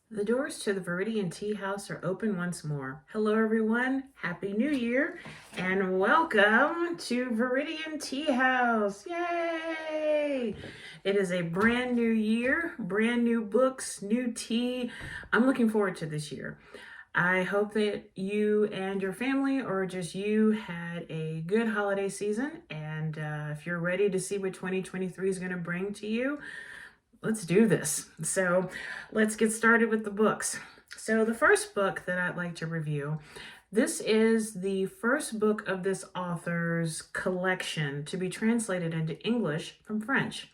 The doors to the Viridian Tea House are open once more. Hello, everyone. Happy New Year and welcome to Viridian Tea House. Yay! It is a brand new year, brand new books, new tea. I'm looking forward to this year. I hope that you and your family, or just you, had a good holiday season. And if you're ready to see what 2023 is going to bring to you, let's do this. So let's get started with the books. So the first book that I'd like to review, this is the first book of this author's collection to be translated into English from French.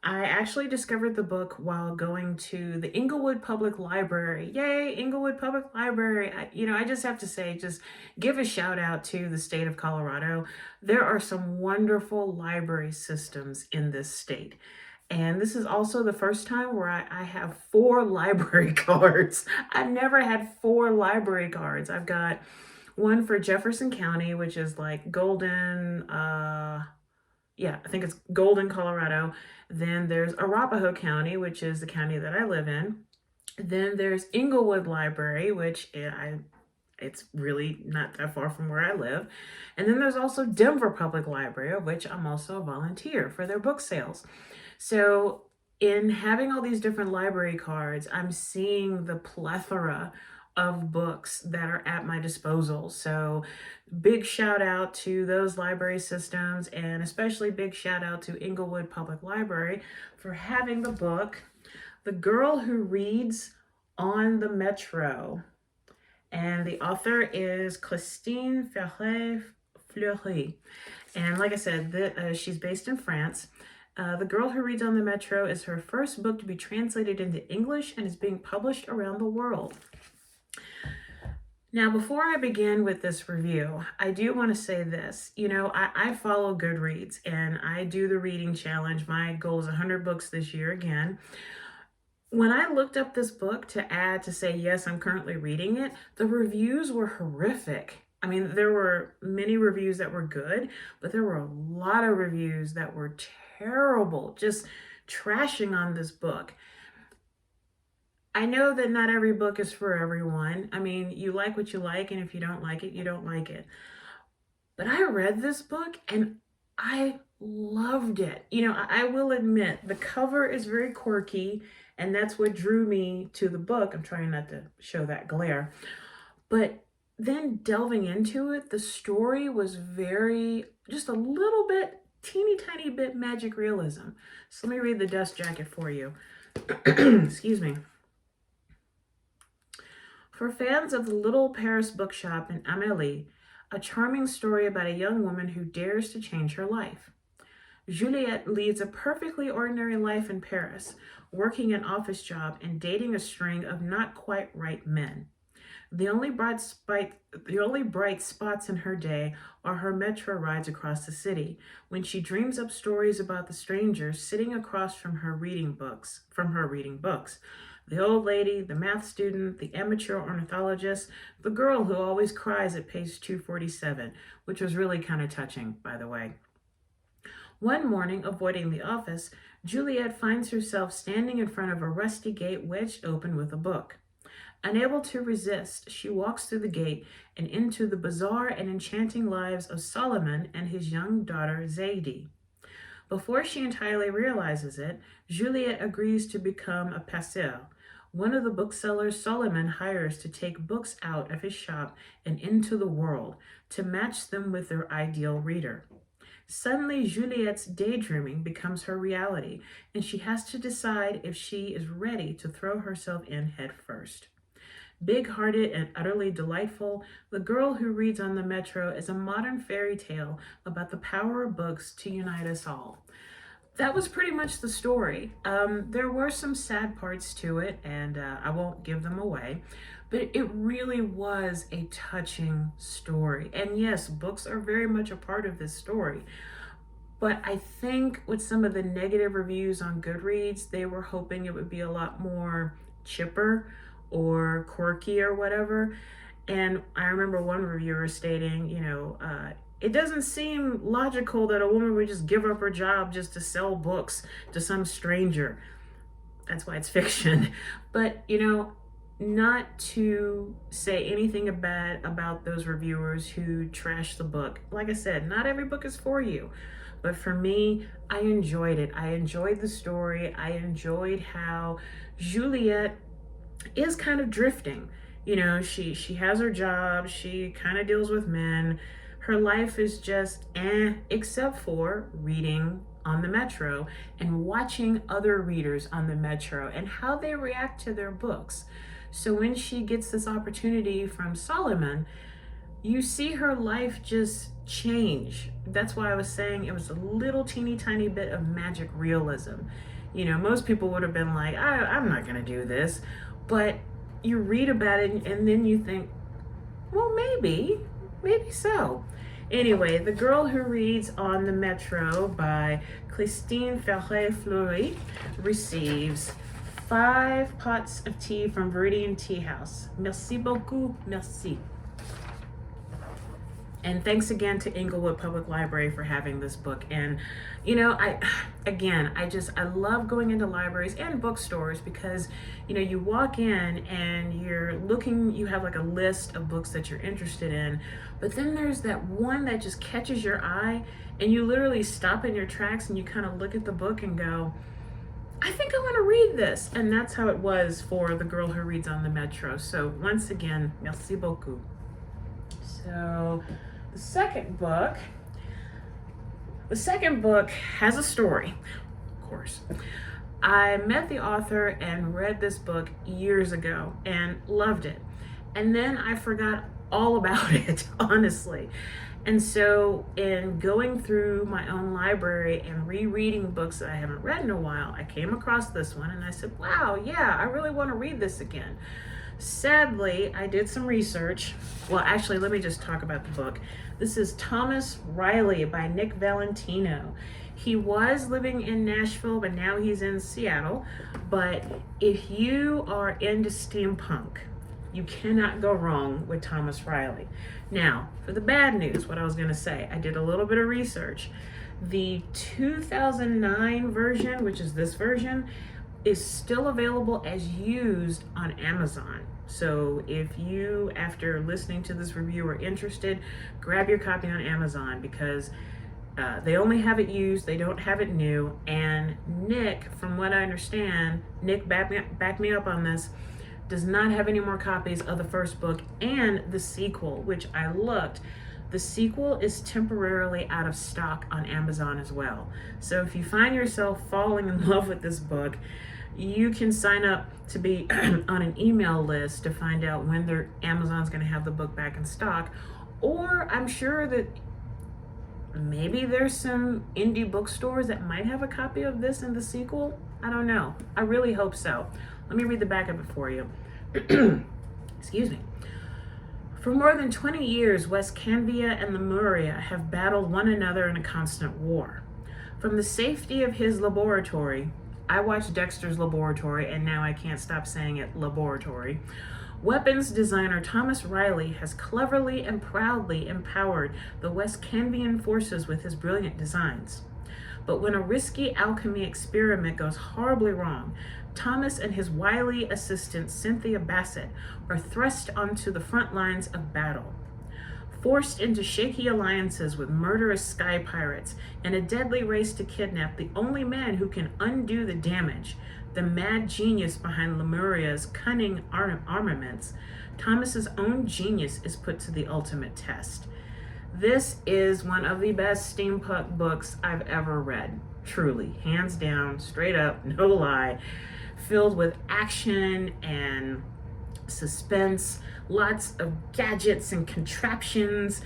I actually discovered the book while going to the Inglewood Public Library. Yay, Inglewood Public Library. I just have to say, just give a shout out to the state of Colorado. There are some wonderful library systems in this state. And this is also the first time where I have 4 library cards. I've never had 4 library cards. I've got one for Jefferson County, which is like Golden, I think it's Golden, Colorado. Then there's Arapahoe County, which is the county that I live in. Then there's Inglewood Library, which it's really not that far from where I live. And then there's also Denver Public Library, of which I'm also a volunteer for their book sales. So in having all these different library cards, I'm seeing the plethora of books that are at my disposal. So big shout out to those library systems, and especially big shout out to Inglewood Public Library for having the book, The Girl Who Reads on the Metro. And the author is Christine Feret-Fleury. And like I said, she's based in France. The Girl Who Reads on the Metro is her first book to be translated into English and is being published around the world. Now, before I begin with this review, I do want to say this. I follow Goodreads and I do the reading challenge. My goal is 100 books this year again. When I looked up this book to say, yes, I'm currently reading it, the reviews were horrific. I mean, there were many reviews that were good, but there were a lot of reviews that were terrible, just trashing on this book. I know that not every book is for everyone. I mean, you like what you like, and if you don't like it, you don't like it. But I read this book and I loved it. I will admit the cover is very quirky, and that's what drew me to the book. I'm trying not to show that glare. But then delving into it, the story was just a little bit, teeny tiny bit magic realism. So let me read the dust jacket for you. Excuse me. For fans of the Little Paris Bookshop in Amélie, a charming story about a young woman who dares to change her life. Juliette leads a perfectly ordinary life in Paris, working an office job and dating a string of not quite right men. The only bright spots in her day are her metro rides across the city, when she dreams up stories about the strangers sitting across from her reading books. The old lady, the math student, the amateur ornithologist, the girl who always cries at page 247, which was really kind of touching, by the way. One morning, avoiding the office, Juliette finds herself standing in front of a rusty gate wedged open with a book. Unable to resist, she walks through the gate and into the bizarre and enchanting lives of Solomon and his young daughter Zaidi. Before she entirely realizes it, Juliette agrees to become a passeur, one of the booksellers Solomon hires to take books out of his shop and into the world, to match them with their ideal reader. Suddenly, Juliette's daydreaming becomes her reality, and she has to decide if she is ready to throw herself in head first. Big-hearted and utterly delightful, The Girl Who Reads on the Metro is a modern fairy tale about the power of books to unite us all. That was pretty much the story. There were some sad parts to it, and I won't give them away, but it really was a touching story. And yes, books are very much a part of this story. But I think with some of the negative reviews on Goodreads, they were hoping it would be a lot more chipper or quirky or whatever. And I remember one reviewer stating, it doesn't seem logical that a woman would just give up her job just to sell books to some stranger. That's why it's fiction. But, not to say anything bad about those reviewers who trash the book. Like I said, not every book is for you. But for me, I enjoyed it. I enjoyed the story. I enjoyed how Juliet is kind of drifting. You know, she has her job. She kind of deals with men. Her life is just except for reading on the metro and watching other readers on the metro and how they react to their books. So when she gets this opportunity from Solomon, you see her life just change. That's why I was saying it was a little teeny tiny bit of magic realism. You know, most people would have been like, I'm not going to do this. But you read about it and then you think, well, maybe so. Anyway, The Girl Who Reads on the Metro by Christine Feret-Fleury receives 5 pots of tea from Viridian Tea House. Merci beaucoup, merci. And thanks again to Inglewood Public Library for having this book. And, you know, I love going into libraries and bookstores because, you know, you walk in and you're looking, you have like a list of books that you're interested in, but then there's that one that just catches your eye and you literally stop in your tracks and you kind of look at the book and go, I think I want to read this. And that's how it was for The Girl Who Reads on the Metro. So once again, merci beaucoup. So the second book has a story, of course. I met the author and read this book years ago and loved it. And then I forgot all about it, honestly. And so in going through my own library and rereading books that I haven't read in a while, I came across this one and I said, wow, yeah, I really want to read this again. Sadly, I did some research. Well, actually, let me just talk about the book. This is Thomas Riley by Nick Valentino. He was living in Nashville, but now he's in Seattle. But if you are into steampunk, you cannot go wrong with Thomas Riley. Now, for the bad news, what I was going to say, I did a little bit of research. The 2009 version, which is this version, is still available as used on Amazon. So if you, after listening to this review, are interested, grab your copy on Amazon because they only have it used, they don't have it new. And Nick, from what I understand, Nick backed me up on this, does not have any more copies of the first book and the sequel, which I looked. The sequel is temporarily out of stock on Amazon as well. So if you find yourself falling in love with this book, you can sign up to be on an email list to find out when Amazon's going to have the book back in stock. Or I'm sure that maybe there's some indie bookstores that might have a copy of this and the sequel. I don't know. I really hope so. Let me read the back of it for you. Excuse me. For more than 20 years, West Canvia and Lemuria have battled one another in a constant war. From the safety of his laboratory, I watched Dexter's Laboratory, and now I can't stop saying it, laboratory. Weapons designer Thomas Riley has cleverly and proudly empowered the West Canvian forces with his brilliant designs. But when a risky alchemy experiment goes horribly wrong, Thomas and his wily assistant Cynthia Bassett are thrust onto the front lines of battle. Forced into shaky alliances with murderous sky pirates and a deadly race to kidnap the only man who can undo the damage, the mad genius behind Lemuria's cunning armaments, Thomas's own genius is put to the ultimate test. This is one of the best steampunk books I've ever read. Truly, hands down, straight up, no lie. Filled with action and suspense, lots of gadgets and contraptions,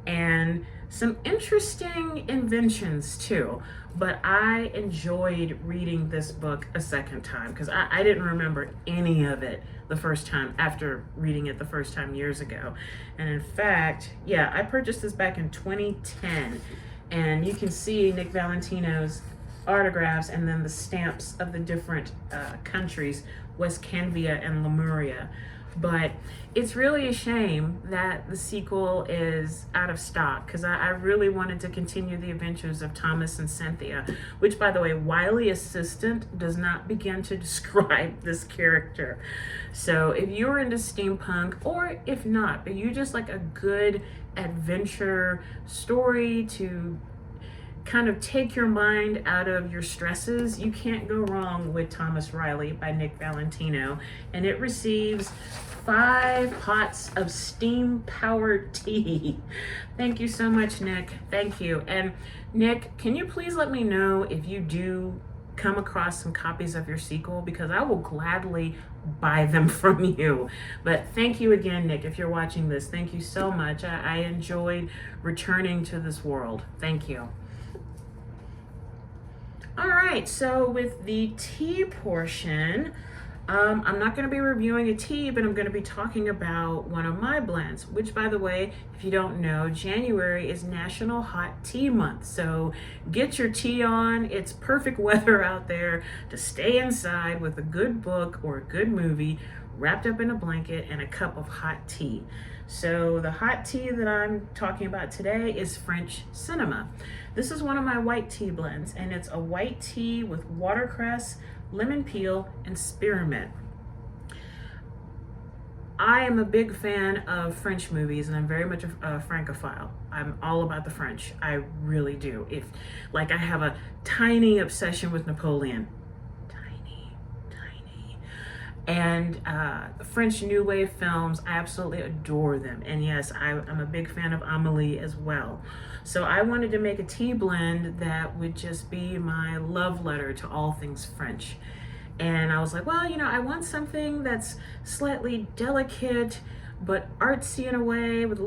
and some interesting inventions too. But I enjoyed reading this book a second time because I didn't remember any of it the first time after reading it the first time years ago. And in fact, yeah, I purchased this back in 2010, and you can see Nick Valentino's autographs and then the stamps of the different countries, West Canvia and Lemuria. But it's really a shame that the sequel is out of stock, because I really wanted to continue the adventures of Thomas and Cynthia, which, by the way, Wily Assistant does not begin to describe this character. So if you're into steampunk, or if not, but you just like a good adventure story to kind of take your mind out of your stresses, you can't go wrong with Thomas Riley by Nick Valentino. And it receives 5 pots of steam-powered tea. Thank you so much, Nick. Thank you. And Nick, can you please let me know if you do come across some copies of your sequel, because I will gladly buy them from you. But thank you again, Nick, if you're watching this. Thank you so much. I enjoyed returning to this world. Thank you. All right, so with the tea portion, I'm not going to be reviewing a tea, but I'm going to be talking about one of my blends, which, by the way, if you don't know, January is National Hot Tea Month. So get your tea on. It's perfect weather out there to stay inside with a good book or a good movie, wrapped up in a blanket and a cup of hot tea. So the hot tea that I'm talking about today is French Cinema. This is one of my white tea blends, and it's a white tea with watercress, lemon peel, and spearmint. I am a big fan of French movies, and I'm very much a Francophile. I'm all about the French. I really do. I have a tiny obsession with Napoleon. And French New Wave films, I absolutely adore them. And yes, I'm a big fan of Amélie as well. So I wanted to make a tea blend that would just be my love letter to all things French. And I was like, well, I want something that's slightly delicate, but artsy in a way, with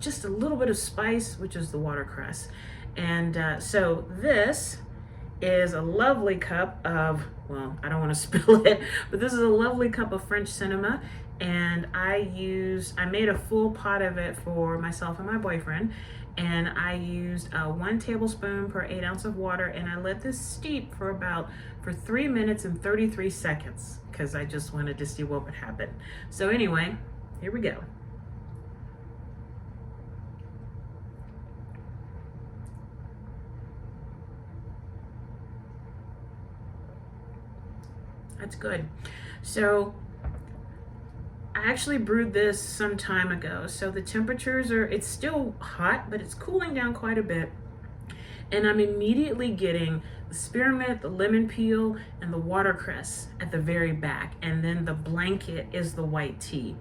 just a little bit of spice, which is the watercress. And so this is a lovely cup of, well, I don't want to spill it, but this is a lovely cup of French Cinema. And I made a full pot of it for myself and my boyfriend. And I used 1 tablespoon per 8 ounces of water. And I let this steep for 3 minutes and 33 seconds, because I just wanted to see what would happen. So anyway, here we go. That's good. So I actually brewed this some time ago. So the temperatures it's still hot, but it's cooling down quite a bit. And I'm immediately getting the spearmint, the lemon peel, and the watercress at the very back. And then the blanket is the white tea.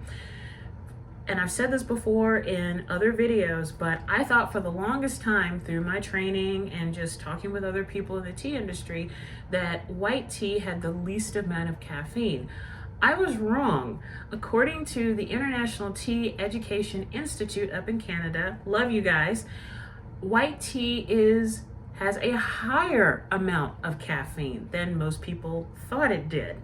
And I've said this before in other videos, but I thought for the longest time through my training and just talking with other people in the tea industry that white tea had the least amount of caffeine. I was wrong. According to the International Tea Education Institute up in Canada, love you guys, white tea has a higher amount of caffeine than most people thought it did.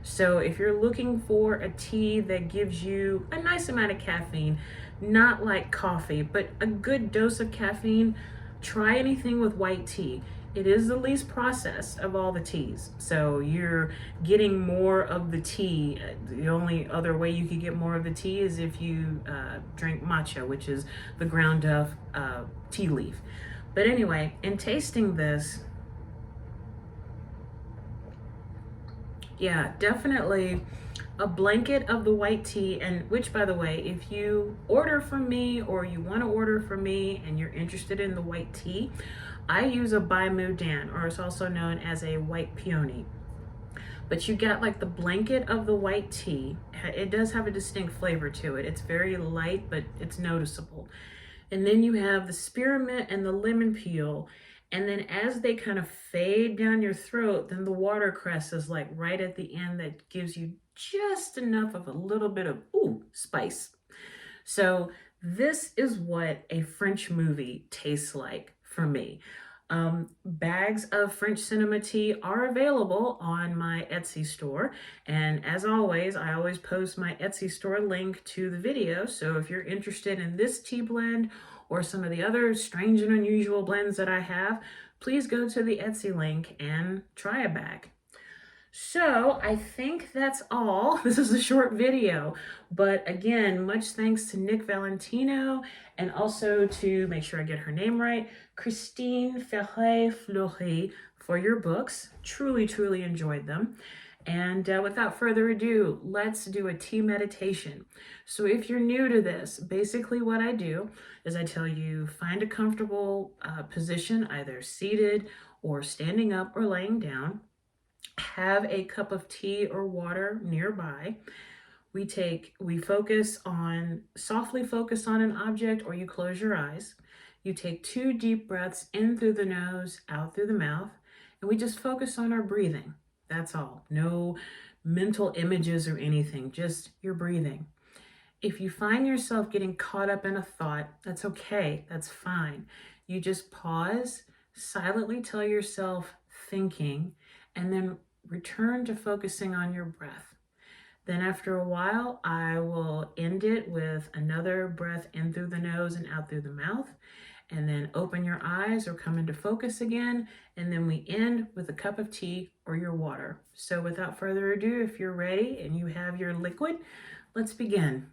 So if you're looking for a tea that gives you a nice amount of caffeine, not like coffee, but a good dose of caffeine, try anything with white tea. It is the least processed of all the teas. So you're getting more of the tea. The only other way you could get more of the tea is if you drink matcha, which is the ground up tea leaf. But anyway, in tasting this, yeah, definitely a blanket of the white tea. And which, by the way, if you order from me or you want to order from me and you're interested in the white tea, I use a Bai Mu Dan, or it's also known as a white peony. But you get like the blanket of the white tea. It does have a distinct flavor to it. It's very light, but it's noticeable. And then you have the spearmint and the lemon peel. And then as they kind of fade down your throat, then the watercress is like right at the end that gives you just enough of a little bit of, spice. So this is what a French movie tastes like for me. Bags of French Cinema tea are available on my Etsy store. And as always, I always post my Etsy store link to the video. So if you're interested in this tea blend or some of the other strange and unusual blends that I have, please go to the Etsy link and try a bag. So I think that's all. This is a short video, but again, much thanks to Nick Valentino, and also to, make sure I get her name right, Christine Feret-Fleury, for your books. Truly, truly enjoyed them. And without further ado, let's do a tea meditation. So if you're new to this, basically what I do is I tell you, find a comfortable position, either seated or standing up or laying down. Have a cup of tea or water nearby. We focus on, softly focus on an object, or you close your eyes. You take 2 deep breaths in through the nose, out through the mouth, and we just focus on our breathing. That's all. No mental images or anything, just your breathing. If you find yourself getting caught up in a thought, that's okay, that's fine. You just pause, silently tell yourself thinking, and then return to focusing on your breath. Then after a while, I will end it with another breath in through the nose and out through the mouth, and then open your eyes or come into focus again, and then we end with a cup of tea or your water. So without further ado, if you're ready and you have your liquid, let's begin.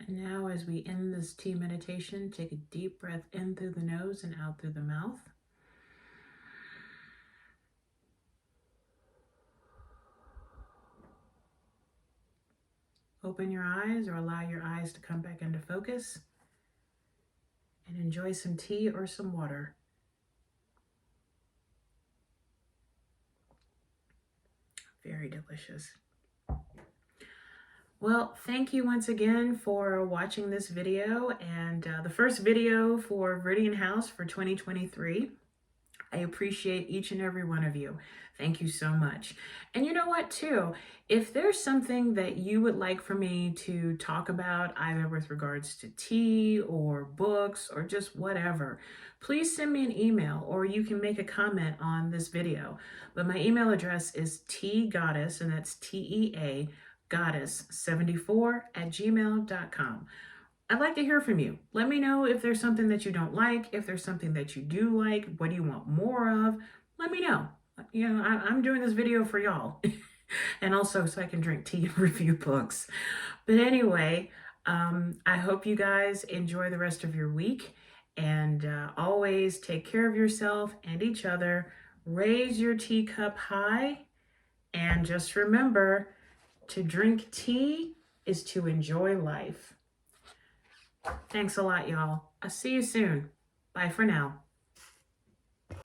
And now, as we end this tea meditation, take a deep breath in through the nose and out through the mouth. Open your eyes or allow your eyes to come back into focus, and enjoy some tea or some water. Very delicious. Well, thank you once again for watching this video, and the first video for Viridian House for 2023. I appreciate each and every one of you. Thank you so much. And you know what, too? If there's something that you would like for me to talk about, either with regards to tea or books or just whatever, please send me an email, or you can make a comment on this video. But my email address is tgoddess, and that's TEA, goddess74@gmail.com. I'd like to hear from you. Let me know if there's something that you don't like, if there's something that you do like, what do you want more of? Let me know. You know, I'm doing this video for y'all. And also so I can drink tea and review books. But anyway, I hope you guys enjoy the rest of your week. And always take care of yourself and each other. Raise your teacup high. And just remember, to drink tea is to enjoy life. Thanks a lot, y'all. I'll see you soon. Bye for now.